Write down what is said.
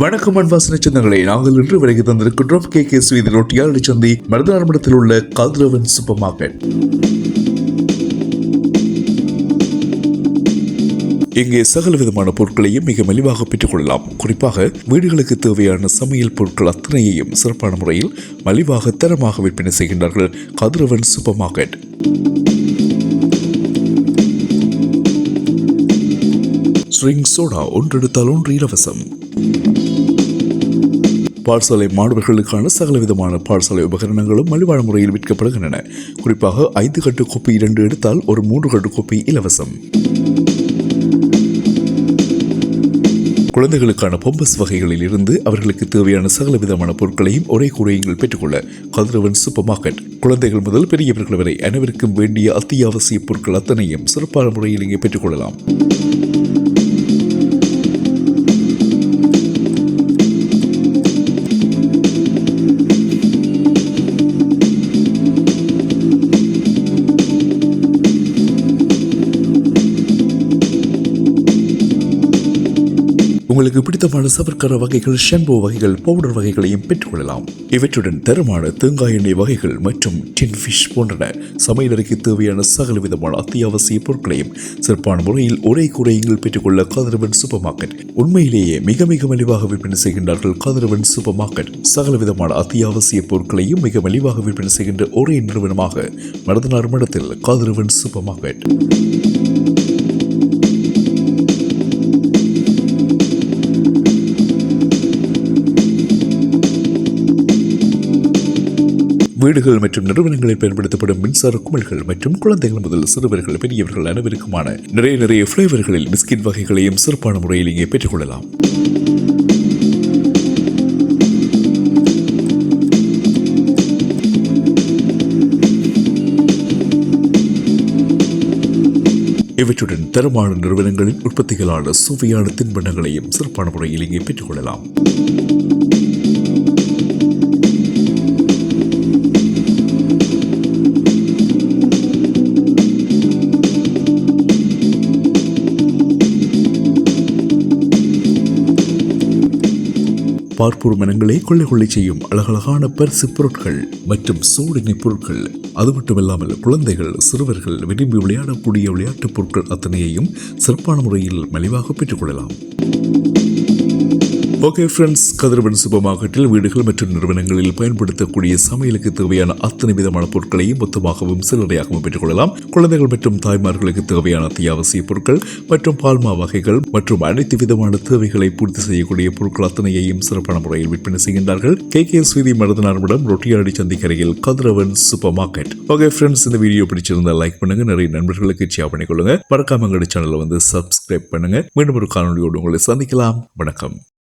வணக்கம் அன்பாசன சொந்தங்களே, நாங்கள் இன்று விலகி தந்திருக்கின்றோம் KKS வீதி ரொட்டியாளி சந்தை மருதாரமடத்தில் உள்ள கதிரவன் சூப்பர் மார்க்கெட். இங்கே சகல விதமான பொருட்களையும் மிக மலிவாக பெற்றுக் கொள்ளலாம். குறிப்பாக வீடுகளுக்கு தேவையான சமையல் பொருட்கள் அத்தனையையும் சிறப்பான முறையில் மலிவாக தரமாக விற்பனை செய்கின்றார்கள் கதிரவன் சூப்பர் மார்க்கெட். ஸ்ட்ரிங் சோடா ஒன்றெடுத்தால் ஒன்று இலவசம். பாடசாலை மாணவர்களுக்கான சகல விதமான பாடசாலை உபகரணங்களும் மலிவான முறையில் விற்கப்படுகின்றன. குறிப்பாக 5 கட்டு கோப்பை 2 எடுத்தால் ஒரு 3 கட்டு கோப்பை இலவசம். குழந்தைகளுக்கான பொம்பஸ் வகைகளில் இருந்து அவர்களுக்கு தேவையான சகல விதமான பொருட்களையும் ஒரே கூரையில் பெற்றுக்கொள்ள கதிரவன் சூப்பர் மார்க்கெட். குழந்தைகள் முதல் பெரியவர்கள் வரை அனைவருக்கும் வேண்டிய அத்தியாவசிய பொருட்கள் அத்தனையும் சிறப்பான முறையில் இங்கே பெற்றுக்கொள்ளலாம். உங்களுக்கு பிடித்தமான சவர்க்கர வகைகள், ஷாம்பு வகைகள், பவுடர் வகைகளையும் பெற்றுக்கொள்ளலாம். இவற்றுடன் தரமான தேங்காய் எண்ணெய் வகைகள் மற்றும் டின் ஃபிஷ் போன்றன சமையலறைக்கு தேவையான சகல விதமான அத்தியாவசிய பொருட்களையும் சிறப்பான முறையில் ஒரே கூரையில் பெற்றுக்கொள்ள கதிரவன் சூப்பர் மார்க்கெட். உண்மையிலேயே மிக மிக மலிவாக விற்பனை செய்கின்றார்கள் கதிரவன் சூப்பர் மார்க்கெட். சகல விதமான அத்தியாவசிய பொருட்களையும் மிக மலிவாக விற்பனை செய்கின்ற ஒரே நிறுவனமாக மருதனார் மடத்தில் கதிரவன் சூப்பர் மார்க்கெட். வீடுகள் மற்றும் நிறுவனங்களில் பயன்படுத்தப்படும் மின்சார குமிழ்கள் மற்றும் குழந்தைகள் முதல் சிறுவர்கள் பெரியவர்கள் அனைவருக்குமான நிறைய ஃபிளேவர்களில் பிஸ்கட் வகைகளையும் சிறப்பான முறையில் இங்கே பெற்றுக்கொள்ளலாம். இவற்றுடன் தரமான நிறுவனங்களின் உற்பத்திகளான சுவையான தின்பண்டங்களையும் சிறப்பான முறையில் இங்கே பெற்றுக்கொள்ளலாம். பார்ப்பூர் மனங்களை கொள்ளை செய்யும் அழகழகான பரிசு பொருட்கள் மற்றும் சோடினை பொருட்கள், அது மட்டுமில்லாமல் குழந்தைகள் சிறுவர்கள் விரும்பி விளையாடக்கூடிய விளையாட்டுப் பொருட்கள் அத்தனையையும் சிறப்பான முறையில் மலிவாக பெற்றுக்கொள்ளலாம். ஓகே ஃப்ரெண்ட்ஸ், கதிரவன் சூப்பர் மார்க்கெட்டில் வீடுகள் மற்றும் நிறுவனங்களில் பயன்படுத்தக்கூடிய சமையலுக்கு தேவையான அத்தனை விதமான பொருட்களையும் மொத்தமாகவும் சில்லறையாகவும் பெற்றுக்கொள்ளலாம். குழந்தைகள் மற்றும் தாய்மார்களுக்கு தேவையான அத்தியாவசிய பொருட்கள் மற்றும் பால்மா வகைகள் மற்றும் அனைத்து விதமான தேவைகளை பூர்த்தி செய்யக்கூடிய பொருட்கள் அத்தனையையும் சிறப்பான முறையில் விற்பனை செய்கின்றார்கள் KKS வீதி மருதனார்மடம் ரொட்டியாடி சந்திக்கரையில் கதிரவன் சூப்பர் மார்க்கெட். ஓகே ஃப்ரெண்ட்ஸ், இந்த வீடியோ பிடிச்சிருந்தா லைக் பண்ணுங்க, நிறைய நண்பர்களுக்கு ஷேர் பண்ணிக்கொள்ளுங்க, மறக்காம எங்களுடைய சேனலை சப்ஸ்கிரைப் பண்ணுங்க. மீண்டும் ஒரு காணொலியோடு உங்களை சந்திக்கலாம். வணக்கம்.